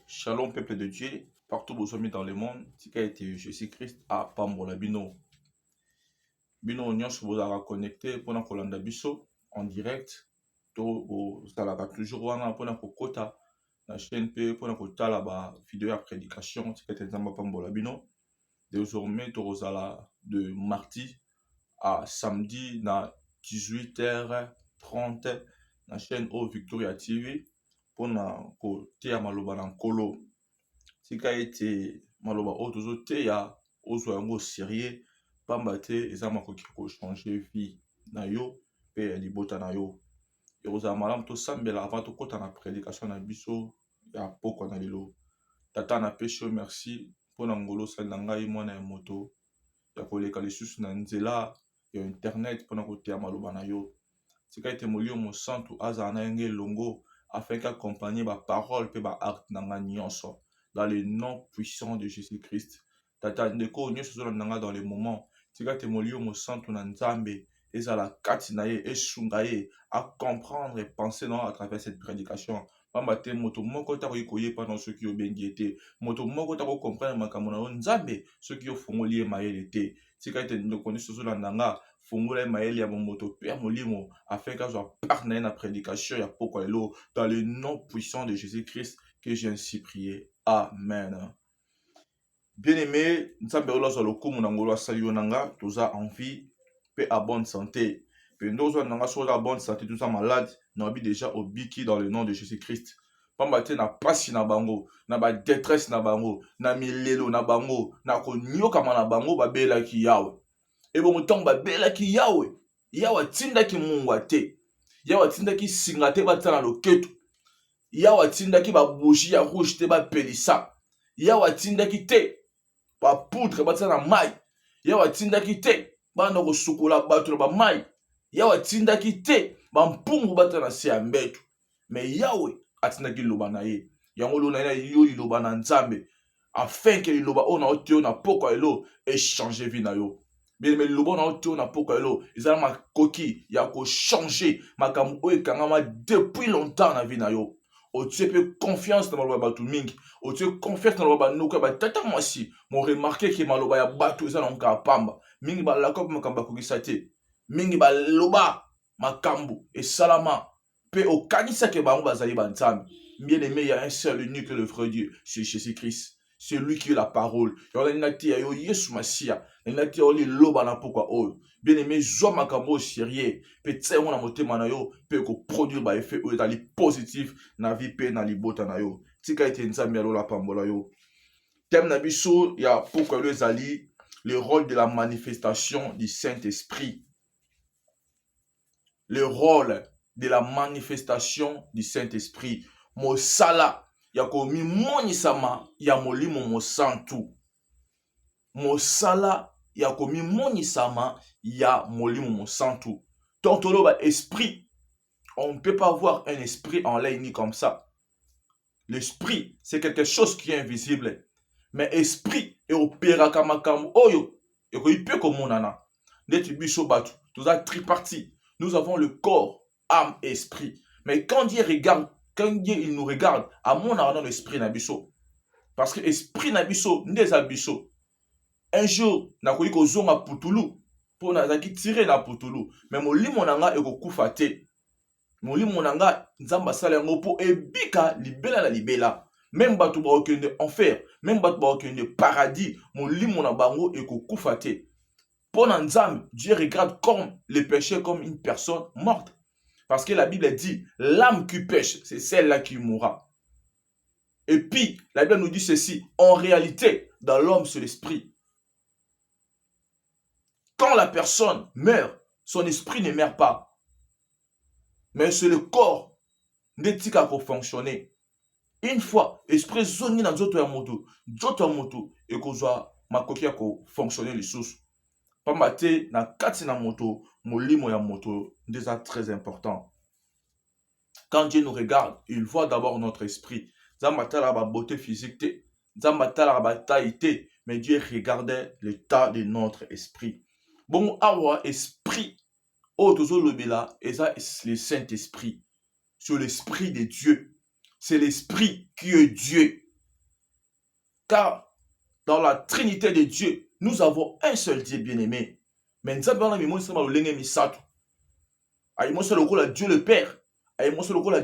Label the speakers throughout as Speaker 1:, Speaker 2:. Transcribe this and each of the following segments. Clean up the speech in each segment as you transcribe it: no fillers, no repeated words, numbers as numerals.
Speaker 1: Shalom peuple de Dieu, partout où vous sommes dans le monde, ce qui a été Jésus-Christ à Pambola Bino. Bino nyonso vous connecté pour kolanda biso en direct. To salaka toujours wana pour kokota na chaîne pe pour kotala ba vidéo à prédication ce qui est nzamba Pambola Bino. Désormais to rozala de mardi à samedi na 18h30 na chaîne O Victoria TV pour koteya maloba na nkolo. Tika ete maloba oyo tozoteya ozwa yango sérieux pamba te eza makoki kochange vie na yo mpe ya libota na yo. Ekozala malamu tosambela avant tokɔta na prédication na biso ya pokwa na lelo. Tata napesi yo merci mpo na ngolo osali na ngai mwana ya moto ya koleka lisusu na nzela ya internet mpona koteya maloba na yo. Tika ete molimo mosantu azala na yango elongo afin qu'accompagner baparole mpe baacte na ngai nyonso dans le nom puissant de Jésus-Christ. Tata ndeko nyonso ozolanda nga dans le moment tika ete molimo mosantu na nzambe ezala kati na ye esunga ye à comprendre et penser non à travers cette prédication. Pamba te moto moko takoki koyeba na soki obengi ete moto moko tako comprendre makambo na yo nzambe soki ofungoli ye mayele te. Tika ete ndeko nyonso ozolanda nga fungola ye mayele ya moto mpe ya molimo afin qu'azwa part na ye na prédication ya pokwa lelo dans le nom puissant de Jésus-Christ que j'ai ainsi prié. Amen. Bien-aimé, nzambe oyo azwa lokumu na ngolo asali yo nanga toza en vie pe à bonne santé. Pe ndozo nanga so à bonne santé toza malade na obi déjà obiki dans le nom de Jésus-Christ. Pamba te na pasi na bango, na ba détresse na bango, na milelo na bango, na konyokama na bango babelaki yawe. Et bon ntango babelaki yawe, yawe atindaki mungwa te. Yawe atindaki singa te batala loketo. Yawe atindaki babushi ya rouge te bapelisa. Yawe atindaki te bapoudre batala na mai. Yawe atindaki te bana kosukola bato na bamai. Yawe atindaki te bampungu batala na se ya mbeto. Mais yawe atindaki liloba na ye. Yango lo na ye yo liloba na nzambe afin que liloba oyo na oteo na pokwa elo échanger vie na yo. Bien mais liloba na oteo na pokwa elo ezala makoki ya ko changer makambo oyo ekangama depuis longtemps na vie na yo. Otie pe confiance na maloba bato mingi, otie confiance na maloba nuka ba tata mwasi mo remarquer que maloba ya bato eza na nka pamba mingi ba la ko makambo kokisa te mingi ba loba makambo et salama pe okanisa ke bango bazali banzambe. Bien aimé, il y a un seul unique le vrai Dieu, c'est Jésus-Christ. C'est lui qui est la parole. Bien aimé, zo makambo sérieux. Peut-être on a moté manayo, peut produire ba effet positif na vie pe na libota na yo. Tika ete nzambe alo la pambola yo. Thème na biso ya pourquoi le zali le rôle de la manifestation du Saint-Esprit. Le rôle de la manifestation du Saint-Esprit. Mosala ya komi monisama ya molimo mosantu. Mosala ya komi monisama ya molimo mosantu. Tontolo ba esprit. On ne peut pas voir un esprit en ligne comme ça. L'esprit, c'est quelque chose qui est invisible. Mais esprit et opéra kamakam oyo. Et ko ipe komonana. Neti biso batu. Tout ça tripartite. Nous avons le corps, âme et esprit. Mais quand Dieu regarde, quand Dieu il nous regarde, à mon ardent l'esprit nabiso. Parce que l'esprit nabiso, n'est abiso. Un jour, na koyi ko zonga putulu. Pour na zaki tirer na putulu. Mais mon limonanga eko kufate. Mon limonanga, nzamba sala yango po ebika libela la libela. Même batu ba okende enfer, même batu ba okende paradis, mon limona bango eko kufate. Pendant Nzambe, Dieu regarde comme le péché comme une personne morte. Parce que la Bible dit, l'âme qui pêche, c'est celle-là qui mourra. Et puis, la Bible nous dit ceci, en réalité, dans l'homme, c'est l'esprit. Quand la personne meurt, son esprit ne meurt pas. Mais c'est le corps n'éthique à fonctionner. Une fois, l'esprit zoni dans d'autres motos, et qu'on soit ma coquille à fonctionner les sources. Pambate na kati na moto, molimo ya moto, déjà très important. Quand Dieu nous regarde, il voit d'abord notre esprit. Zambata la beauté physique, Zambata la taille, mais Dieu regardait l'état de notre esprit. Bon, awa esprit, oh tozo lobela, eza le Saint-Esprit, sur l'esprit de Dieu. c'est l'Esprit qui est Dieu. Car dans la Trinité de Dieu, nous avons un seul Dieu bien-aimé. Mais nous avons Dieu le Père,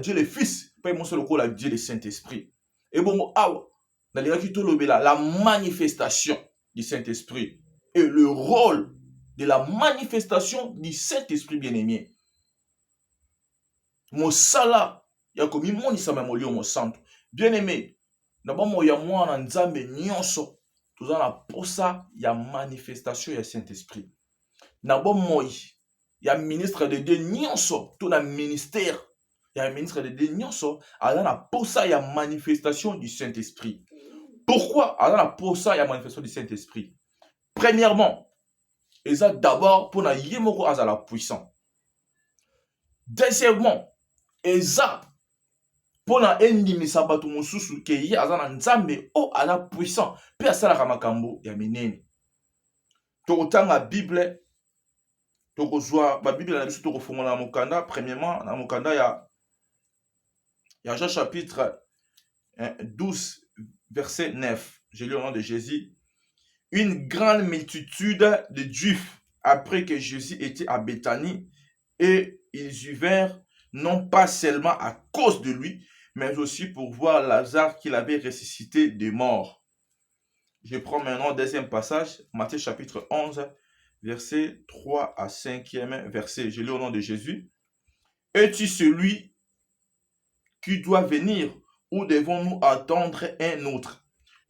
Speaker 1: Dieu le Fils, Dieu le Saint-Esprit. Et bon, la manifestation du Saint-Esprit et le rôle de la manifestation du Saint-Esprit bien-aimé. Mosala, ya komi monisa ma molio mo santo. Bien-aimé, na ba mo ya mwana nzambe nyonso, toza na posa ya manifestation ya Saint-Esprit. Na ba moi ya ministre de Dieu nyonso, to na ministère ya ministre de Dieu nyonso, ala na posa ya manifestation du Saint-Esprit. Pourquoi ala na posa ya manifestation du Saint-Esprit? Premièrement, et ça d'abord pour na yemoko azala puissant. Deuxièmement, et ça pour na endimisa bato mosusu ke ye azana nzambe o ala puissant pe asala makambo ya minene. Tokotanga Bible, tokozwa ba Bible na biso tokofongola mokanda. Premièrement na mokanda ya Jean chapitre 12 verset 9. Je lis au nom de Jésus. Une grande multitude de Juifs, après que Jésus était à Béthanie, et ils y vinrent non pas seulement à cause de lui, mais aussi pour voir Lazare qu'il avait ressuscité des morts. Je prends maintenant deuxième passage, Matthieu chapitre 11, verset 3 à 5e verset. Je lis au nom de Jésus. Es-tu celui qui doit venir, ou devons-nous attendre un autre?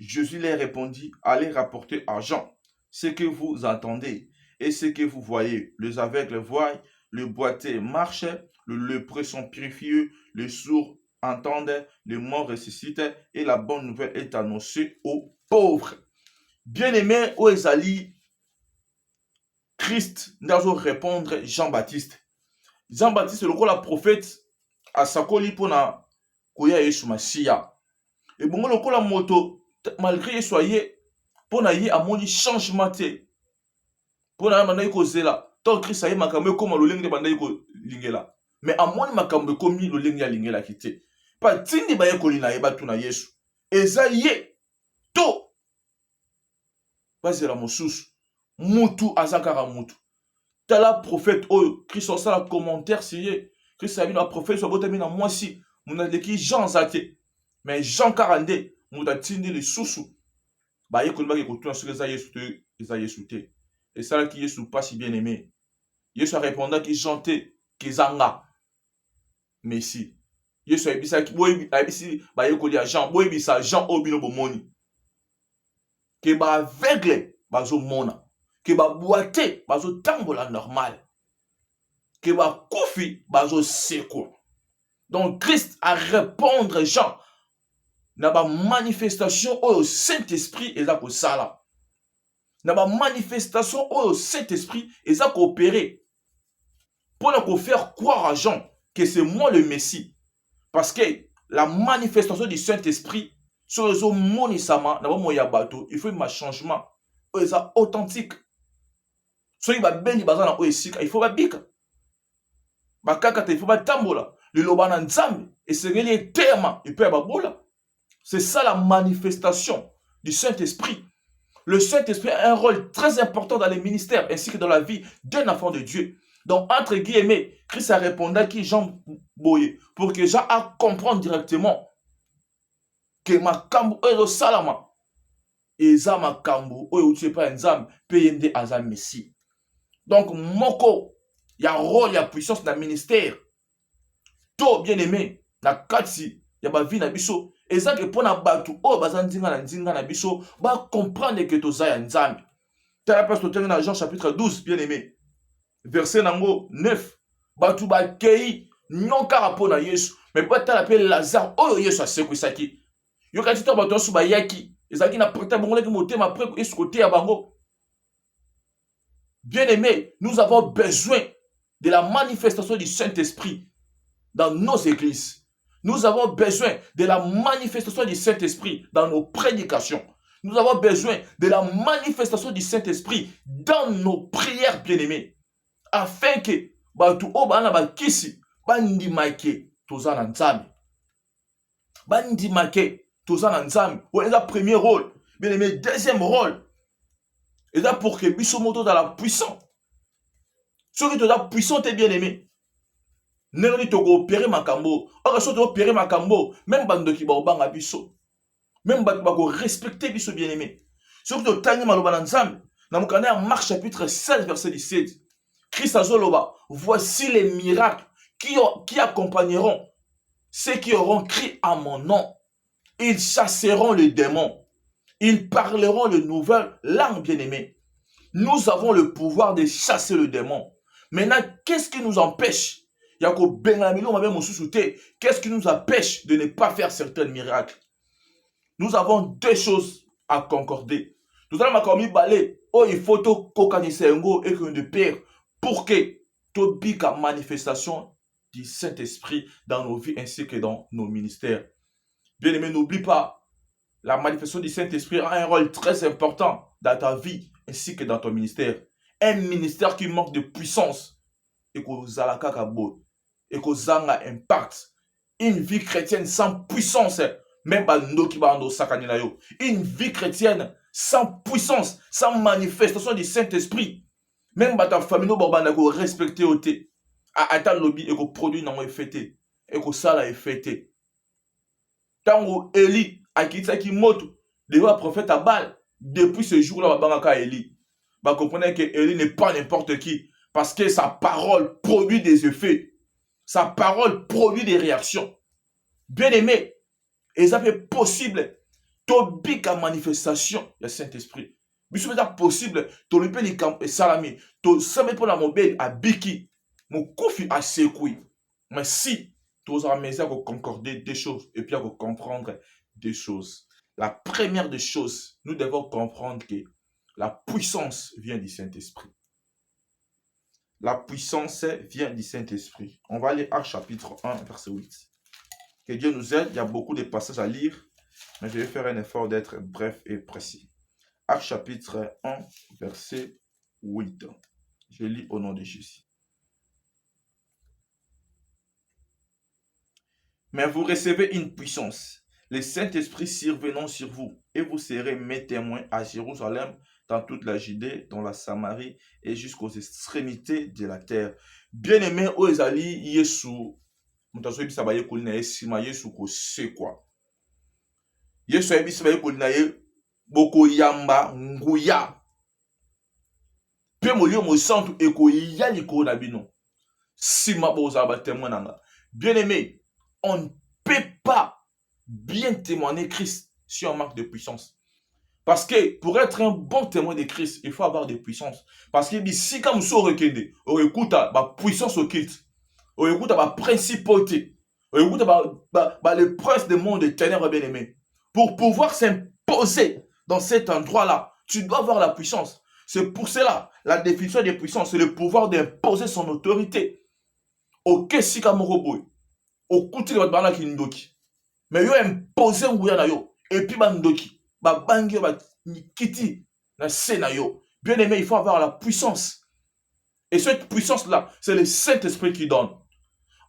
Speaker 1: Jésus leur répondit, allez rapporter à Jean ce que vous entendez et ce que vous voyez. Les aveugles voient, le boiteux marche, le lépreux sont purifiés, les sourds entendent, les morts ressuscitent et la bonne nouvelle est annoncée aux pauvres. Bien-aimé, ô Ezali, Christ n'a répondre Jean-Baptiste. Jean-Baptiste, le rôle prophète, à Sakoli pour na koya Yesu Masiya. Et bon, le rôle moto, malgré soyez pour na y amoni changement te pour na manai ko zela to Christ aye makambe comme le lenge bandai ko lingela mais amoni makambe comme le lenge ya lingela kite pa tindi ba ye ko lina ye batu na Yesu eza ye to bazela mosusu mutu azakara mutu tala prophète o Christ osala commentaire si Christ a vu na prophète so botami na mwasi muna leki Jean zate mais Jean 42 muta tindi le susu ba ye ko ba ke ko tuna sur eza Yesu te et ça qui Yesu pas si bien aimé Yesu répondant qui chantait qui zanga Messi Yesu a bisa ki boy a bisi ba ye ko dia Jean boy bisa Jean obino bomoni ke ba aveugle bazo mona ke ba boité bazo tambola normal ke ba kufi bazo seko. Donc Christ a répondre Jean na ba manifestation au Saint-Esprit et za ko sala na ba manifestation au Saint-Esprit et ça coopérer pour nous faire croire à Jean que c'est moi le Messie parce que la manifestation du Saint-Esprit sur les eaux monisama na ba moya bato il faut un changement c'est authentique so il va beni bazana o esika il faut ba bika ba kaka il faut ba tambola le lobana nzambe et c'est les termes il peut ba bola. C'est ça la manifestation du Saint-Esprit. Le Saint-Esprit a un rôle très important dans les ministères ainsi que dans la vie d'un enfant de Dieu. Donc, entre guillemets, Christ a répondu à qui Jean Boye pour que Jean a comprendre directement que ma kambu est salama. Et ça ma kambu, ou tu es pas un zam, payende azam messie. Donc, moko, il y a rôle, il y a puissance dans le ministère. Tout bien aimé, na katsi, il y a ma vie na biso. Et ça que pour na batu oh bazandinga na biso ba comprendre que to za nzambe. Tala passe to na Jean chapitre 12 bien aimé. Verset nango 9. Batu ba kei non karapo na Yesu. Mais pas tala pe Lazare oh Yesu aseko isaki. Yo kati to batu su ba yaki. Ezaki na prêter bongo ki motema après Yesu côté ya bango. Bien aimé, nous avons besoin de la manifestation du Saint-Esprit dans nos églises. Nous avons besoin de la manifestation du Saint-Esprit dans nos prédications. Nous avons besoin de la manifestation du Saint-Esprit dans nos prières, bien-aimés. Afin que, batu o bana ba kisi, bandimake, tozana nzambe. Bandi make, tous en ensemble. Ouais, c'est le premier rôle. Bien aimé, deuxième rôle. Et là, pour que biso moto dans la puissance. Ceux qui sont là puissants, t'es bien aimé. Nero to go opérer makambo. Or, so to opérer makambo. Même bando qui ba obanga biso. Même bando ba go respecter biso bien aimé. Ceux qui sont tani maloba ensemble. Dans mon canal, Marc chapitre 16, verset 17. Christ azoloba. Voici les miracles qui accompagneront ceux qui auront crié à mon nom. Ils chasseront les démons. Ils parleront de nouvelles langues, bien-aimées. Nous avons le pouvoir de chasser le démon. Maintenant, qu'est-ce qui nous empêche? Qu'est-ce qui nous empêche de ne pas faire certains miracles? Nous avons deux choses à concorder. Nous allons commis balai. Oh, il faut que et que de père pour que tu la manifestation du Saint-Esprit dans nos vies ainsi que dans nos ministères. Bien aimé, n'oublie pas, la manifestation du Saint-Esprit a un rôle très important dans ta vie ainsi que dans ton ministère. Un ministère qui manque de puissance et que et que zanga impact. Une vie chrétienne sans puissance, même une vie chrétienne sans puissance, sans manifestation du Saint-Esprit, même ta famille no respecter au thé. À ta lobby et que produit non fêté et que ça là est fêté. Tango Eli a quitté qui moto le prophète à Baal depuis ce jour-là babanga Eli. Bah comprenez que Eli n'est pas n'importe qui parce que sa parole produit des effets. Sa parole produit des réactions. Bien aimé, et ça fait possible tobika manifestation du Saint-Esprit. Mais c'est possible tolipe ni salami to sabe pour la mobile à biki mon kofi à sekoui. Mais si tu as à concorder des choses et puis à comprendre des choses. La première des choses, nous devons comprendre que la puissance vient du Saint-Esprit. La puissance vient du Saint-Esprit. On va aller à chapitre 1, verset 8. Que Dieu nous aide. Il y a beaucoup de passages à lire, mais je vais faire un effort d'être bref et précis. Actes chapitre 1, verset 8. Je lis au nom de Jésus. Mais vous recevez une puissance, le Saint-Esprit survenant sur vous, et vous serez mes témoins à Jérusalem, dans toute la Judée, dans la Samarie, et jusqu'aux extrémités de la terre. Bien-aimé, Oezali, Yesu, mutaso ebisa baye kolina esima Yesu ko se quoi. Yesu ebisa baye kolina ye boko yamba nguya. Pe molio mo santu eko ya liko na bino. Sima boza ba témoin nanga. Bien-aimé, on ne peut pas bien témoigner Christ si on manque de puissance. Parce que pour être un bon témoin de Christ, il faut avoir de puissance. Parce que si comme ça on écoute la puissance au Christ, on écoute la principauté, on écoute le prince du monde des ténèbres bien aimé. Pour pouvoir s'imposer dans cet endroit-là, tu dois avoir la puissance. C'est pour cela, la définition de puissance, c'est le pouvoir d'imposer son autorité. Ok, si comme robot, au côté de votre bana qui ndoki, mais yo imposer nguya na yo, et puis bandoki. Bien aimé, il faut avoir la puissance. Et cette puissance-là, c'est le Saint-Esprit qui donne.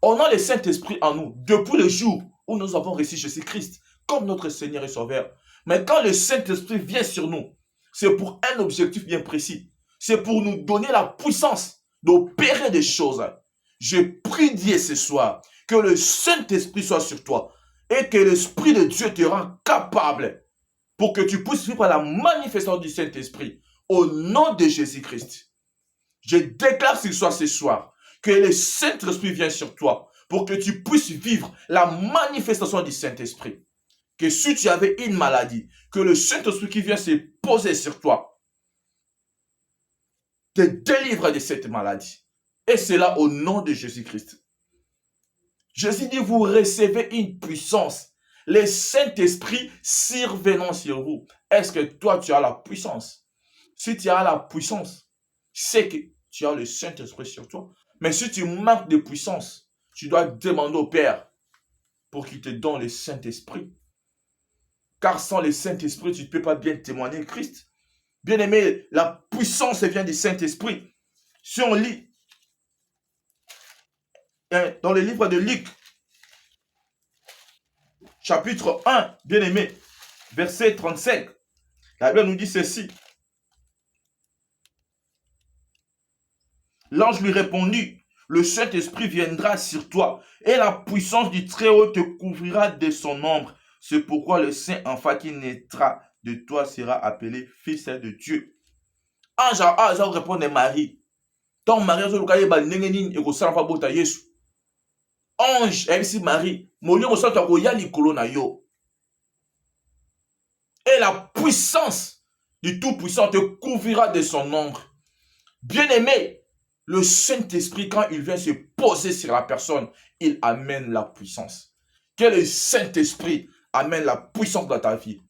Speaker 1: On a le Saint-Esprit en nous depuis le jour où nous avons reçu Jésus-Christ comme notre Seigneur et Sauveur. Mais quand le Saint-Esprit vient sur nous, c'est pour un objectif bien précis. C'est pour nous donner la puissance d'opérer des choses. Je prie Dieu ce soir que le Saint-Esprit soit sur toi et que l'Esprit de Dieu te rend capable pour que tu puisses vivre la manifestation du Saint-Esprit au nom de Jésus-Christ. Je déclare sur toi ce soir que le Saint-Esprit vient sur toi pour que tu puisses vivre la manifestation du Saint-Esprit. Que si tu avais une maladie, que le Saint-Esprit qui vient se poser sur toi te délivre de cette maladie. Et c'est là au nom de Jésus-Christ. Jésus dit, vous recevez une puissance. Le Saint-Esprit survenant sur vous. Est-ce que toi, tu as la puissance? Si tu as la puissance, c'est que tu as le Saint-Esprit sur toi. Mais si tu manques de puissance, tu dois demander au Père pour qu'il te donne le Saint-Esprit. Car sans le Saint-Esprit, tu ne peux pas bien témoigner Christ. Bien aimé, la puissance vient du Saint-Esprit. Si on lit dans le livre de Luc, chapitre 1, bien-aimé, verset 35. La Bible nous dit ceci. L'ange lui répondit, le Saint-Esprit viendra sur toi et la puissance du Très-Haut te couvrira de son ombre. C'est pourquoi le saint enfant qui naîtra de toi sera appelé fils de Dieu. Ange a répondre Marie. Ton mari a dit ange ici Marie, et la puissance du Tout-Puissant te couvrira de son ombre. Bien-aimé, le Saint-Esprit, quand il vient se poser sur la personne, il amène la puissance. Que le Saint-Esprit amène la puissance dans ta vie.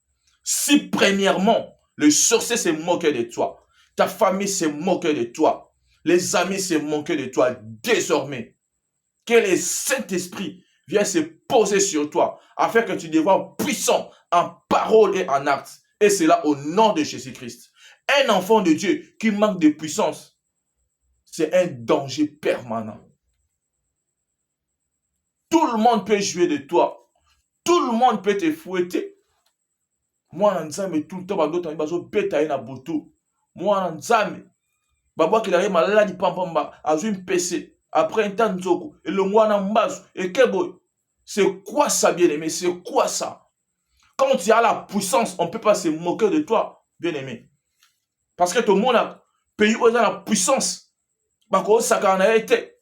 Speaker 1: Si premièrement, le sorcier s'est moqué de toi, ta famille s'est moquée de toi, les amis s'est moqué de toi, désormais, que le Saint-Esprit vienne se poser sur toi, afin que tu deviennes puissant en parole et en acte. Et c'est là au nom de Jésus-Christ. Un enfant de Dieu qui manque de puissance, c'est un danger permanent. Tout le monde peut jouer de toi. Tout le monde peut te fouetter. Moi, Nzame, tout le temps, d'autres gens pétaient na boto. Moi, Nzame, Baba qui arrive malade, pamba, a une PC. Après un temps, Nzoko, et le mois n'ambasse, et Kebo. C'est quoi ça, bien-aimé? C'est quoi ça? Quand tu as la puissance, on ne peut pas se moquer de toi, bien-aimé. Parce que tout le monde a pays où il a la puissance. Bako sakana été.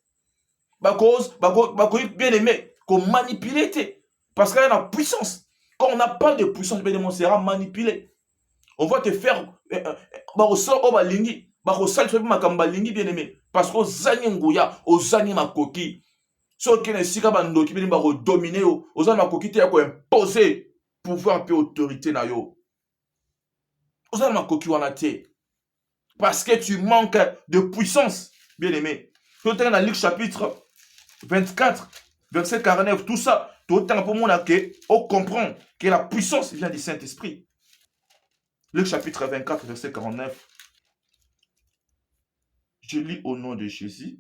Speaker 1: Bako bien-aimé, qu'on manipule. Parce qu'il y a la puissance. Quand on n'a pas de puissance, bien-aimé, on sera manipulé. On va te faire. Bako sal obalingi. Bako sal tu makambalingi, bien-aimé. Parce qu'aux zani nguya, aux zani makoki. Ceux qui ne sika bandoki, bien-aimé, bako dominer, aux zani makoki, te yako imposer pouvoir et autorité na yo. Aux zani makoki wanate. Parce que tu manques de puissance. Bien-aimé, tout dans Luc chapitre 24, verset 49, tout ça, tout pour moi on comprend que la puissance vient du Saint-Esprit. Luc chapitre 24, verset 49. Je lis au nom de Jésus.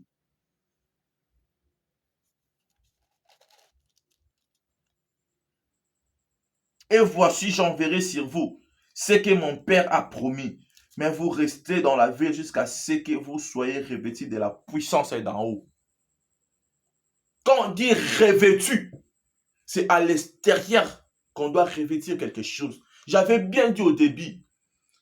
Speaker 1: Et voici, j'enverrai sur vous ce que mon Père a promis. Mais vous restez dans la ville jusqu'à ce que vous soyez revêtus de la puissance d'en haut. Quand on dit revêtu, c'est à l'extérieur qu'on doit revêtir quelque chose. J'avais bien dit au début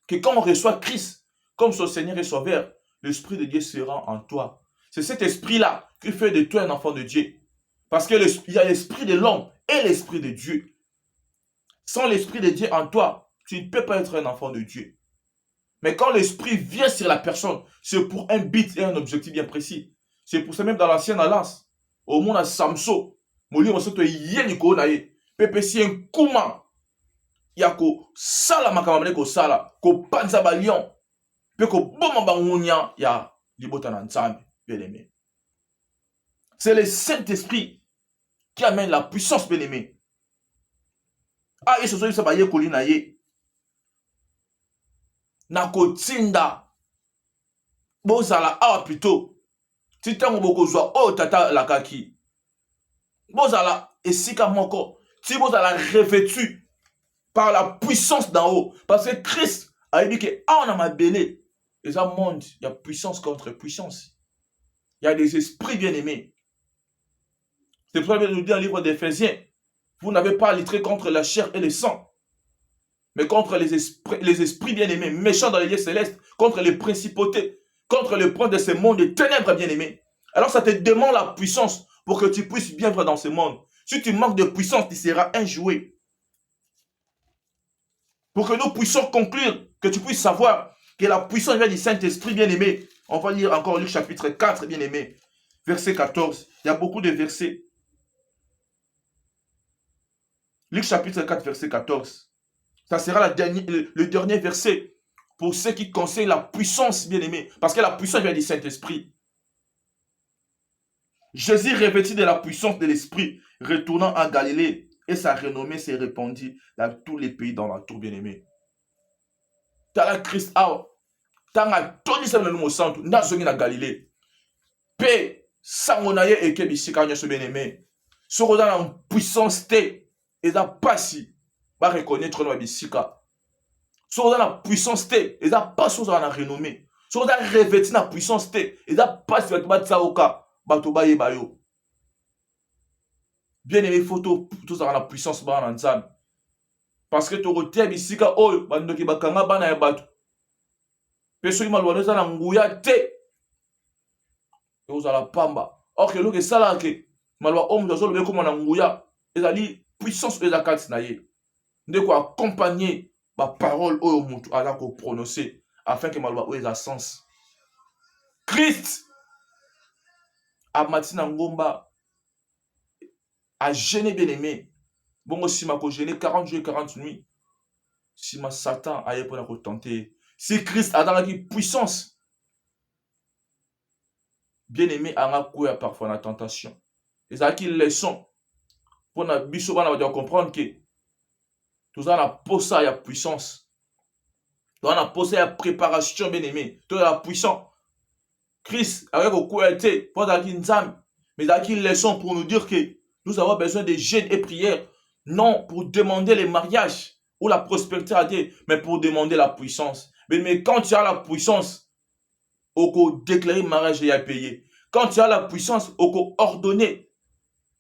Speaker 1: que quand on reçoit Christ comme son Seigneur et Sauveur, l'Esprit de Dieu sera en toi. C'est cet esprit-là qui fait de toi un enfant de Dieu. Parce qu'il y a l'esprit de l'homme et l'esprit de Dieu. Sans l'esprit de Dieu en toi, tu ne peux pas être un enfant de Dieu. Mais quand l'esprit vient sur la personne, c'est pour un but et un objectif bien précis. C'est pour ça même dans l'ancienne alliance, au monde à Samso, Moli Mosoto Yeniko Naye, Pepe si un Kuma, Yako Sala Makamamane ko Sala, ko Panza Balion, Peko Boma Bangounia, Ya Libotan Nzambe, bien aimé. C'est le Saint-Esprit qui amène la puissance, bien aimé. Ah, et ce soit ça va y Kolinaye. Nakotinda bozala awa plutôt ti ntango bokozwa oyo tata lakaki bozala esika moko ti bozala revêtu par la puissance d'en haut parce que Christ a dit que awa na mabele eza monde il y a puissance contre puissance, il y a des esprits bien aimés. C'est pour ça que nous dit dans le livre d'Éphésiens, vous n'avez pas à lutter contre la chair et le sang, mais contre les esprits bien-aimés, méchants dans les lieux célestes, contre les principautés, contre le prince de ce monde de ténèbres bien-aimés. Alors ça te demande la puissance pour que tu puisses bien vivre dans ce monde. Si tu manques de puissance, tu seras un jouet. Pour que nous puissions conclure, que tu puisses savoir que la puissance vient du Saint-Esprit bien-aimé. On va lire encore Luc chapitre 4 bien-aimé, verset 14. Il y a beaucoup de versets. Luc chapitre 4, verset 14. Ça sera le dernier verset pour ceux qui concernent la puissance, bien-aimée. Parce que la puissance vient du Saint-Esprit. Jésus, revêtu de la puissance de l'Esprit, retournant en Galilée, et sa renommée s'est répandue dans tous les pays dans la tour, bien-aimée. Tala Christ, tanga Tony Samuel Mosantu, nazongi na Galilée. Pe, sangonaye eke bisika nyoso bien-aimé. Soko dans la puissance te. eza pasi ba reconnaître na bisika. So oza na puissance te, eza pasi ozala na renommée. So oza revêti na puissance te, eza pasi bato batia oka, bato bayeba yo. Bien aimé, il faut tozala na puissance bana na Nzambe. Parce que tokotia bisika oyo bandoki bakanga bana ya bato. Pe soki maloba eza na nguya te, ozala pamba. Or que eloko esalaka ke maloba oyo moto azoloba ekoma na nguya ezali puissance oyo eza kati na ye. Nde koaccompagner baparole oyo moto aza koprononce afin ke maloba oyo eza sens. Christ amati na ngomba agene bien aimé. Bongo sima ko gêner 40 jours et 40 nuits. Sima Satan aye mpona kotenter. Si Christ azalaki puissance, bien aimé anga koya parfois na tentation. Ezalaki leçon mpona biso bana bato comprendre que toza na posa ya puissance. Toza na posa ya préparation bien aimé. Toza la puissant. Christ avec kokoya te mpo azalaki Nzambe, mais ezalaki leçon pour nous dire que nous avons besoin de jeûne et prière, non pour demander les mariages ou la prospérité à Dieu, mais pour demander la puissance. Mais quand tu as la puissance, oko déclarer mariage et à payer. Quand tu as la puissance, oko ordonner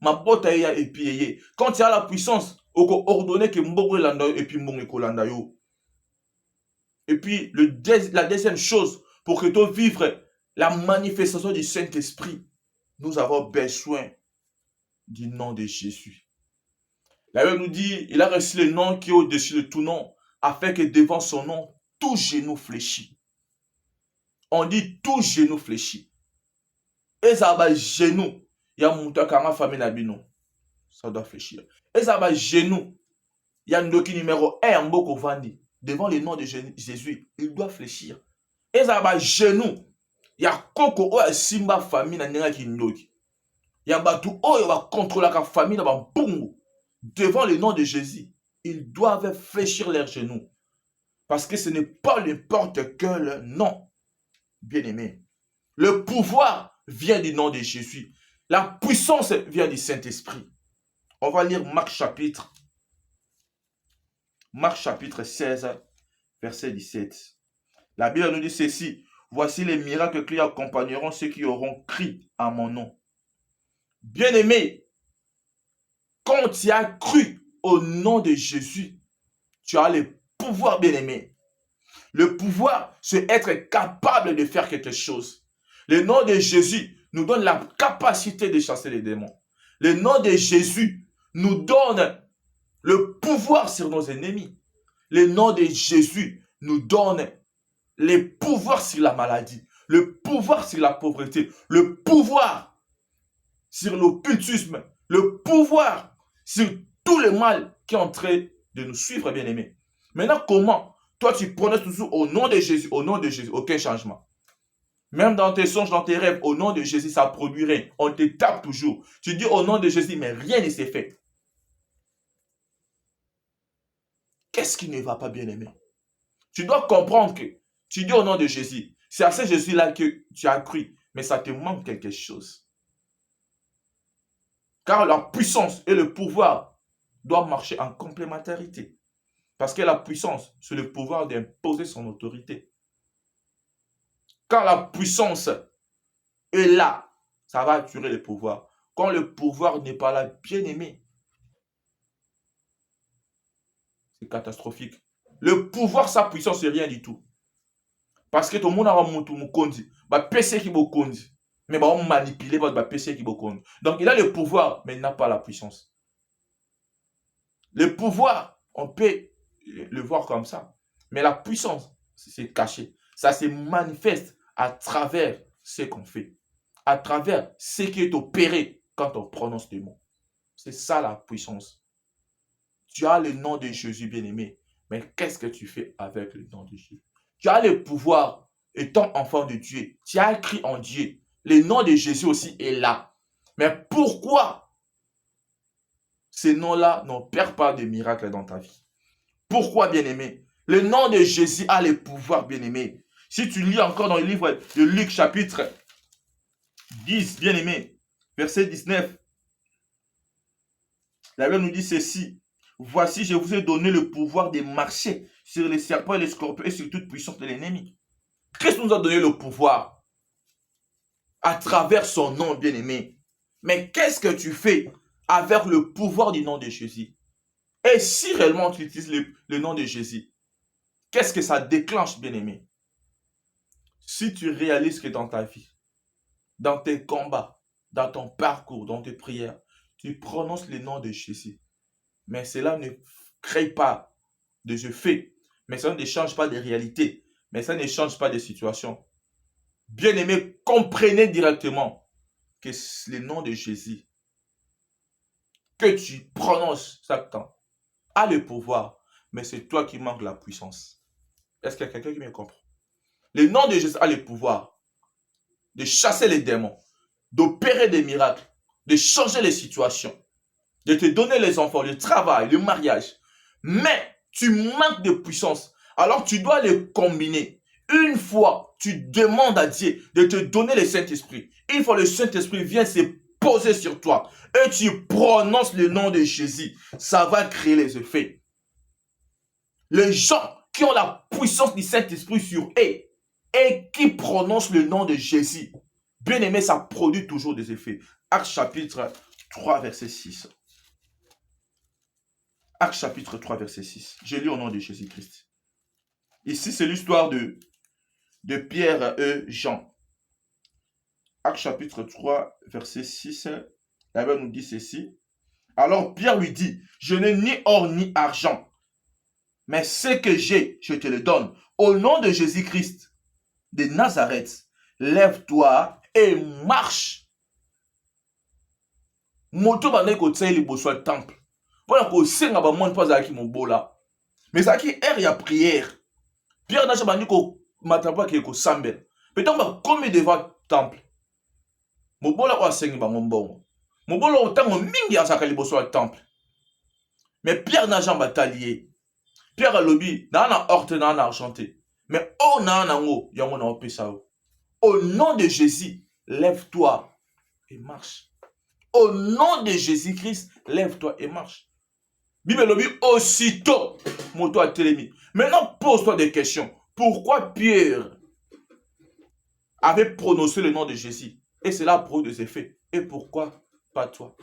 Speaker 1: ma botte à payer. Quand tu as la puissance, oko ordonner que mbongo landa et puis mbongo kolanda yo. Et puis la deuxième chose, pour que tu vivre la manifestation du Saint-Esprit, nous avons besoin du nom de Jésus. La Bible nous dit, il a reçu le nom qui est au-dessus de tout nom, afin que devant son nom, tout genou fléchit. On dit tout genou fléchit. Et ça va genou. Il y a mon takama famille nabino. Ça doit fléchir. Et ça va genou. Il y a un numéro 1 en Boko Vandi. Devant le nom de Jésus, il doit fléchir. Et ça va genou. Il y a Koko ou Simba famille na qui ndoki. Il y a Batou ou va contrôler la famille na Bambungu. Devant le nom de Jésus, ils doivent fléchir leurs genoux. Parce que ce n'est pas n'importe quel nom, bien aimé. Le pouvoir vient du nom de Jésus. La puissance vient du Saint-Esprit. On va lire Marc chapitre 16, verset 17. La Bible nous dit ceci. Voici les miracles qui accompagneront ceux qui auront crié à mon nom. Bien aimé, quand tu as cru au nom de Jésus, tu as le pouvoir, bien aimé. Le pouvoir, c'est être capable de faire quelque chose. Le nom de Jésus nous donne la capacité de chasser les démons. Le nom de Jésus nous donne le pouvoir sur nos ennemis. Le nom de Jésus nous donne le pouvoir sur la maladie, le pouvoir sur la pauvreté, le pouvoir sur l'occultisme, le pouvoir sur tout le mal qui est en train de nous suivre, bien aimés. Maintenant, comment? Toi, tu prononces toujours au nom de Jésus, aucun changement. Même dans tes songes, dans tes rêves, au nom de Jésus, ça produit rien. On te tape toujours. Tu dis au nom de Jésus, mais rien ne s'est fait. Qu'est-ce qui ne va pas, bien aimé? Tu dois comprendre que tu dis au nom de Jésus. C'est à ce Jésus-là que tu as cru, mais ça te manque quelque chose. Car la puissance et le pouvoir doivent marcher en complémentarité. Parce que la puissance, c'est le pouvoir d'imposer son autorité. Quand la puissance est là, ça va assurer le pouvoir. Quand le pouvoir n'est pas là, bien aimé, c'est catastrophique. Le pouvoir, sa puissance, c'est rien du tout. Parce que tout le monde a un mukondi, bah PC qui bokondi, mais bah on manipule bah PC qui bokondi. Donc il a le pouvoir, mais il n'a pas la puissance. Le pouvoir, on peut le voir comme ça, mais la puissance, c'est caché. Ça se manifeste à travers ce qu'on fait, à travers ce qui est opéré quand on prononce des mots. C'est ça la puissance. Tu as le nom de Jésus, bien-aimé, mais qu'est-ce que tu fais avec le nom de Jésus? Tu as le pouvoir, étant enfant de Dieu. Tu as écrit en Dieu. Le nom de Jésus aussi est là. Mais pourquoi ces noms-là n'opèrent pas de miracles dans ta vie? Pourquoi, bien-aimé? Le nom de Jésus a le pouvoir, bien-aimé. Si tu lis encore dans le livre de Luc, chapitre 10, bien-aimé, verset 19, la Bible nous dit ceci. voici, je vous ai donné le pouvoir de marcher sur les serpents et les scorpions et sur toute puissance de l'ennemi. Christ nous a donné le pouvoir à travers son nom bien-aimé. Mais qu'est-ce que tu fais avec le pouvoir du nom de Jésus? Et si réellement tu utilises le nom de Jésus, qu'est-ce que ça déclenche, bien-aimé? Si tu réalises que dans ta vie, dans tes combats, dans ton parcours, dans tes prières, tu prononces le nom de Jésus, mais cela ne crée pas de faits, mais ça ne change pas de réalité, mais ça ne change pas de situation. Bien-aimé, comprenez directement que le nom de Jésus que tu prononces chaque temps a le pouvoir, mais c'est toi qui manques la puissance. Est-ce qu'il y a quelqu'un qui me comprend? Le nom de Jésus a le pouvoir de chasser les démons, d'opérer des miracles, de changer les situations, de te donner les enfants, le travail, le mariage. Mais tu manques de puissance. Alors tu dois les combiner. Une fois, tu demandes à Dieu de te donner le Saint-Esprit. Une fois le Saint-Esprit vient se poser sur toi et tu prononces le nom de Jésus, ça va créer les effets. Les gens qui ont la puissance du Saint-Esprit sur eux et qui prononcent le nom de Jésus, bien aimé, ça produit toujours des effets. Actes chapitre 3, verset 6. Actes chapitre 3, verset 6. Je lis au nom de Jésus-Christ. Ici, c'est l'histoire de Pierre et Jean. Actes chapitre 3, verset 6. La Bible nous dit ceci. Alors Pierre lui dit, je n'ai ni or ni argent, mais ce que j'ai, je te le donne. Au nom de Jésus-Christ de Nazareth, lève-toi et marche. Moto bande ko tseli boso temple. Voilà ko senga ba monde pas aki mobola. Mais ça qui est ya prière. Pierre n'a pas dit ko matapa ki ko sambel. Peut-être ba comme devant temple. Mobola ko sengi ba ngombongo. Mobola otango mingi asaka liboso temple. Mais Pierre n'a jamais batalié. Pierre a lobby na orte na argenté. Mais oh na ngo yango na opesa. Au nom de Jésus, lève-toi et marche. Au nom de Jésus-Christ, lève-toi et marche. Bible lobby aussitôt moto a télémi. Maintenant, pose-toi des questions. Pourquoi Pierre avait prononcé le nom de Jésus et cela produit des effets? Et pourquoi pas toi?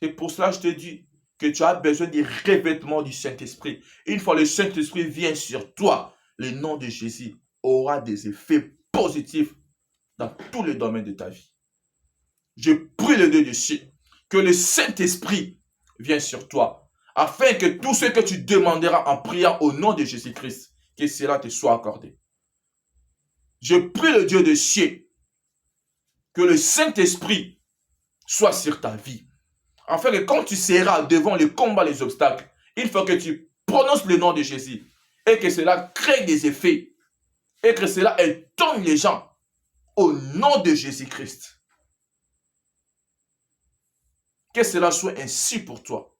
Speaker 1: C'est pour cela que je te dis que tu as besoin du revêtement du Saint-Esprit. Une fois le Saint-Esprit vient sur toi, le nom de Jésus aura des effets positifs dans tous les domaines de ta vie. Je prie le Dieu du ciel que le Saint-Esprit vienne sur toi, afin que tout ce que tu demanderas en priant au nom de Jésus-Christ, que cela te soit accordé. Je prie le Dieu du ciel que le Saint-Esprit soit sur ta vie, afin que quand tu seras devant les combats, les obstacles, il faut que tu prononces le nom de Jésus et que cela crée des effets et que cela étonne les gens au nom de Jésus-Christ. Que cela soit ainsi pour toi.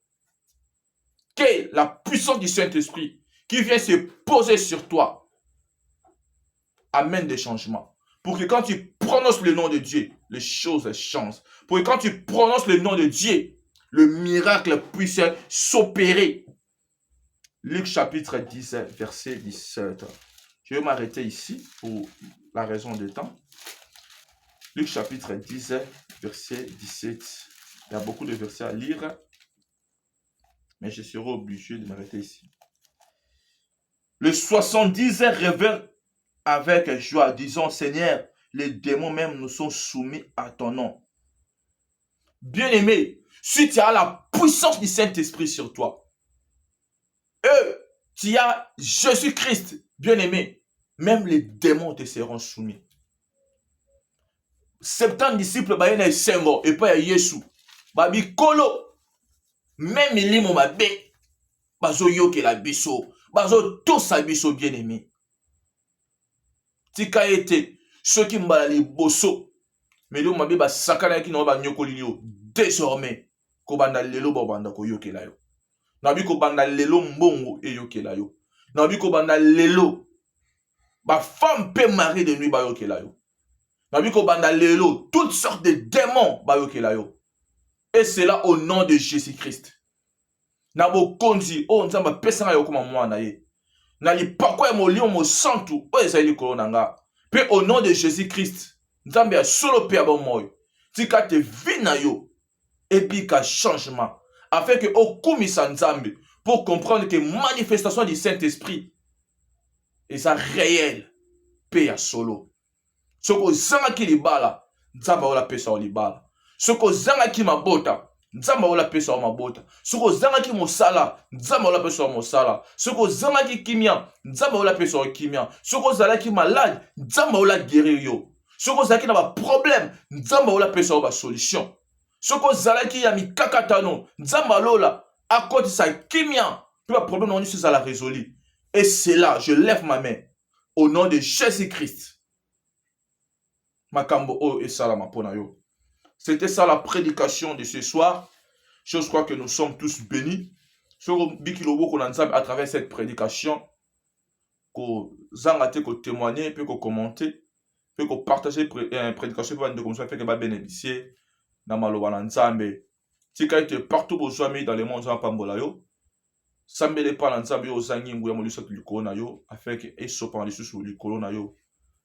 Speaker 1: Que la puissance du Saint-Esprit qui vient se poser sur toi amène des changements. Pour que quand tu prononces le nom de Dieu, les choses changent. Pour que quand tu prononces le nom de Dieu, le miracle puisse s'opérer. Luc chapitre 10, verset 17. Je vais m'arrêter ici pour la raison du temps. Luc chapitre 10, verset 17. Il y a beaucoup de versets à lire, mais je serai obligé de m'arrêter ici. Les 70 revinrent avec joie, disant, Seigneur, les démons même nous sont soumis à ton nom. Bien-aimé, si tu as la puissance du Saint-Esprit sur toi, tu as Jésus-Christ, bien-aimé, même les démons te seront soumis. 70 disciples, et Sengo, et pas Yesu. Babi kolo, même milimo mabe, bazo yoke la biso, bazo tous a biso bien aimé. Tika ete, ceux qui m'bala li bosso, mais lo mabe ba sakana ki no ba nyoko lio, désormais, ko banda lelo ba banda ko yoke la yo. Nabi ko banda lelo mbongo e yoke la yo. Nabi ko banda lelo, ba femme pe mari de nuit ba yoke la yo. Nabi ko banda lelo, toutes sortes de démons ba yoke la yo. Et c'est là au nom de Jésus-Christ. na bokonzi oyo nzambe apesanga yo koma mwana na ye na lipakwa ya molimo mosantu oyo ezali likolo na nga mpe au nom de jésus christ nzambe ya solo mpe ya bomoi tika te vi na yo ebika changement afin que okumisa nzambe pour comprendre que manifestation du Saint-Esprit eza réel mpe ya solo soki ozangaki libala nzambe aolapesa yo libala soki ozangaki mabota nzambe aolapesa yo mabota soki ozangaki mosala nzambe aolapesa yo mosala soki ozangaki kimia nzambe aolapesa yo kimia soki ozalaki malade nzambe aolagere yo soki ozalaki na baproblème nzambe aolapesa yo basolution soki ozalaki ya mikakatano nzambe alola akotisa kimia mpe baproblème na nyonso ezala résolu et c'est là je lève ma main au nom de Jésus Christ makambo oyo esalama mpona yo. C'était ça la prédication de ce soir. Je crois que nous sommes tous bénis. Biki loboko na nzambe à travers cette prédication ko zanga te ko témoigner pe ko commenter pe ko partager prédication pe bande comme ça fait que ba bénéficier na maloba na nzambe. Tika ete partout bozwami dans le monde za pambola yo. Sambele pa na nzambe yo zangi nguya molisa likolo na yo afin que esopa lisusu likolo na yo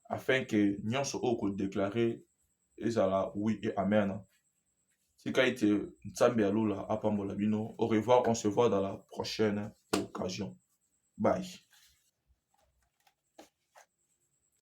Speaker 1: afin que nyonso oyo ko déclarer ezala oui et amen. Tika ete nzambe alula apambola bino. Au revoir, on se voit dans la prochaine occasion. Bye.